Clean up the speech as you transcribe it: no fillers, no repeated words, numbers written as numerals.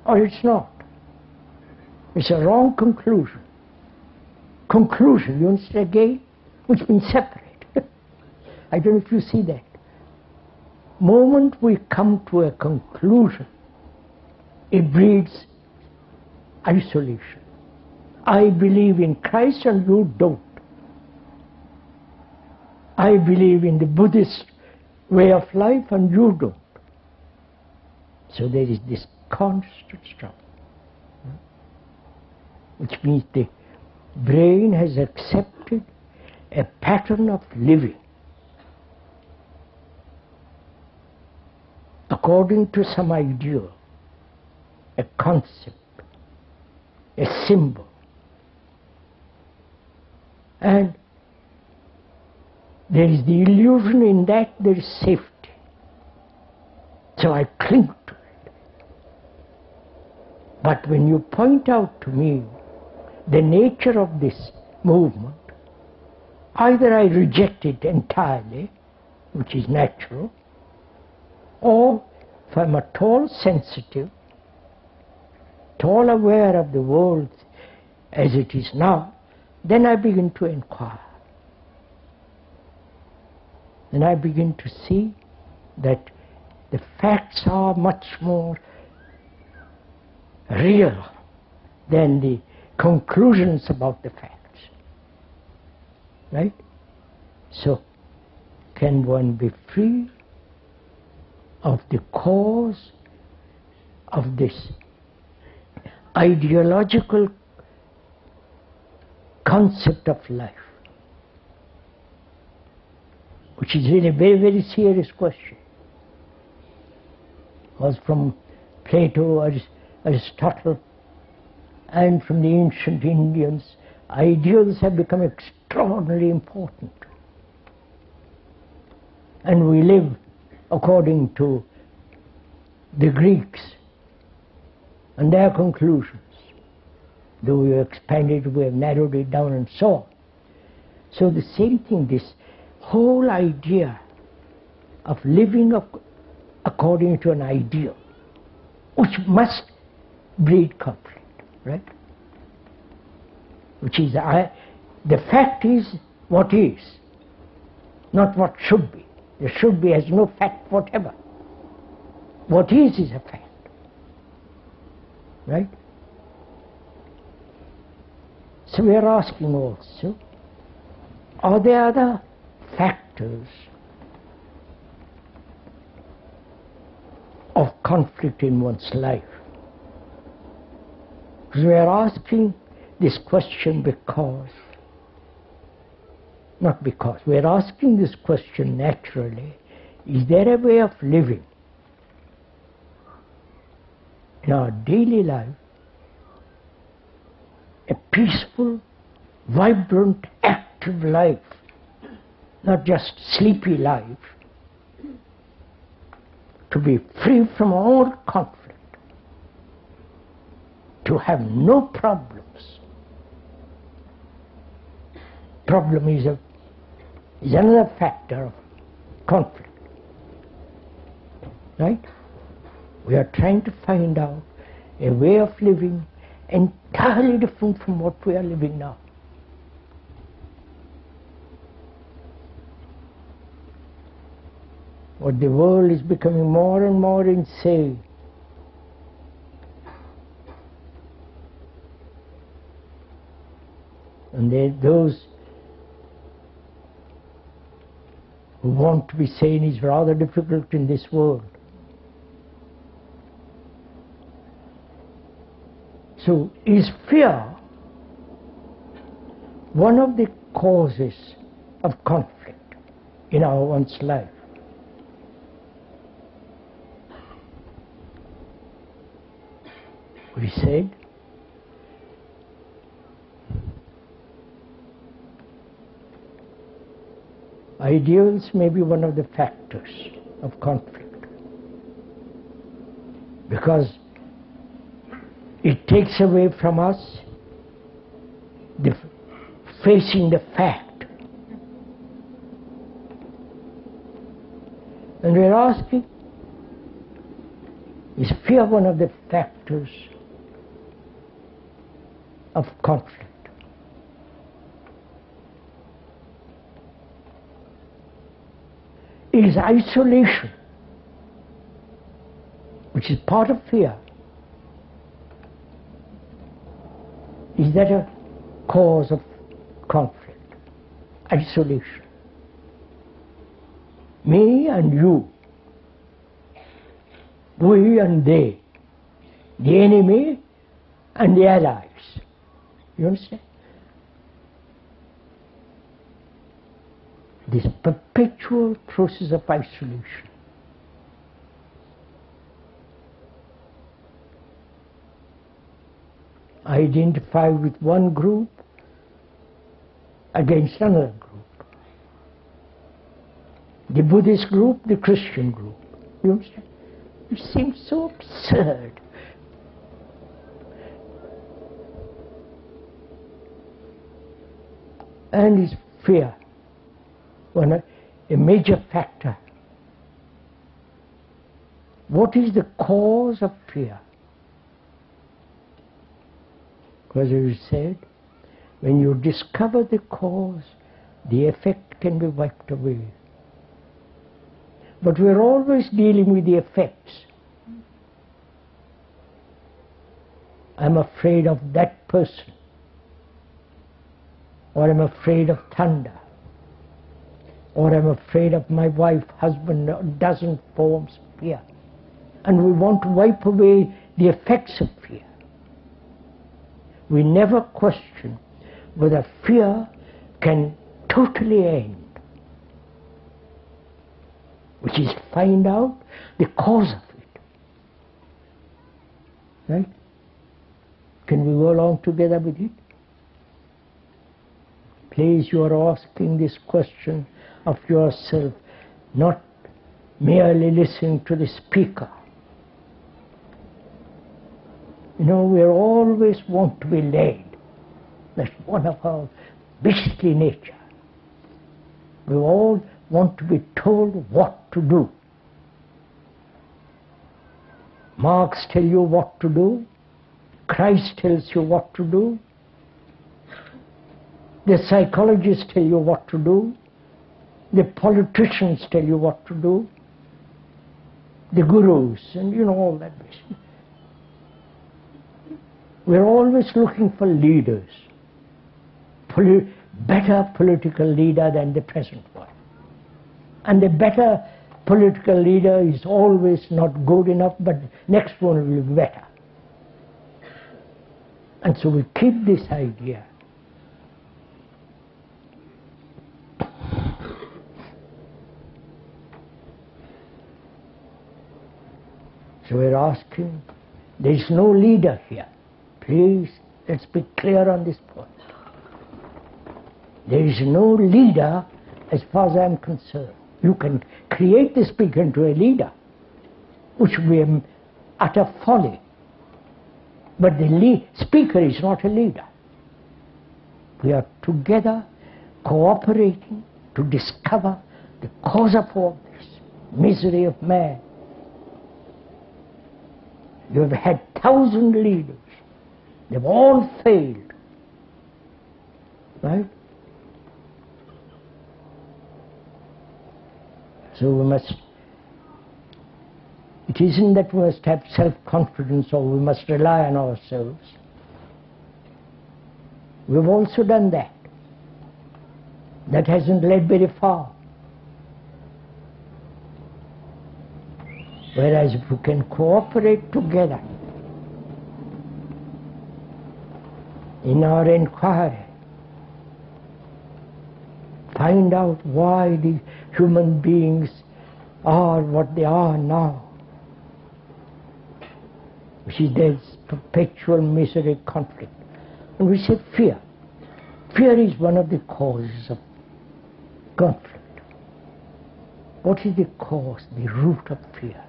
or it's not. It's a wrong conclusion. Conclusion, you understand again, which means separate. I don't know if you see that. Moment we come to a conclusion, it breeds isolation. I believe in Christ and you don't. I believe in the Buddhist way of life and you don't. So there is this constant struggle, which means the brain has accepted a pattern of living according to some ideal, a concept, a symbol. And there is the illusion in that there is safety. So I cling to it. But when you point out to me the nature of this movement, either I reject it entirely, which is natural, or if I'm at all sensitive, at all aware of the world as it is now, then I begin to inquire. Then I begin to see that the facts are much more real than the conclusions about the facts. Right? So, can one be free of the cause of this ideological concept of life? Which is really a very, very serious question. It was from Plato, Aristotle, and from the ancient Indians, ideals have become extraordinarily important. And we live according to the Greeks and their conclusions. Though we have expanded, we have narrowed it down and so on. So the same thing, this whole idea of living according to an ideal, which must breed conflict, right? Which is, the fact is what is, not what should be. The should be has no fact whatever. What is a fact, right? So we are asking also, are there other factors of conflict in one's life? Because we are asking this question because, not because, we are asking this question naturally, is there a way of living in our daily life, a peaceful, vibrant, active life, not just sleepy life, to be free from all conflict, to have no problems. Problem is another factor of conflict, right? We are trying to find out a way of living entirely different from what we are living now. What the world is becoming more and more insane. And those who want to be sane is rather difficult in this world. So is fear one of the causes of conflict in one's life? We said ideals may be one of the factors of conflict, because it takes away from us facing the fact. And we are asking, is fear one of the factors of conflict? Is isolation, which is part of fear, is that a cause of conflict? Isolation. Me and you, we and they, the enemy and the allies. You understand? This perpetual process of isolation. I identify with one group against another group. The Buddhist group, the Christian group. You understand? It seems so absurd. And is fear a major factor? What is the cause of fear? Because as you said, when you discover the cause, the effect can be wiped away. But we're always dealing with the effects. I'm afraid of that person, or I'm afraid of thunder, or I'm afraid of my wife, husband, a dozen forms of fear. And we want to wipe away the effects of fear. We never question whether fear can totally end, which is find out the cause of it. Right? Can we go along together with it? Please, you are asking this question of yourself, not merely listening to the speaker. You know, we always want to be led. That's one of our beastly nature. We all want to be told what to do. Marx tells you what to do. Christ tells you what to do. The psychologists tell you what to do. The politicians tell you what to do. The gurus, and you know all that. We're always looking for leaders. Better political leader than the present one. And the better political leader is always not good enough, but next one will be better. And so we keep this idea. So we're asking, there is no leader here. Please, let's be clear on this point. There is no leader as far as I'm concerned. You can create the speaker into a leader, which would be an utter folly. But the speaker is not a leader. We are together cooperating to discover the cause of all this misery of man. You have had 1,000 leaders. They've all failed. Right? So we must, it isn't that we must have self-confidence or we must rely on ourselves. We've also done that. That hasn't led very far. Whereas if we can cooperate together in our inquiry, find out why the human beings are what they are now. We see there's perpetual misery, conflict. And we say fear. Fear is one of the causes of conflict. What is the cause, the root of fear?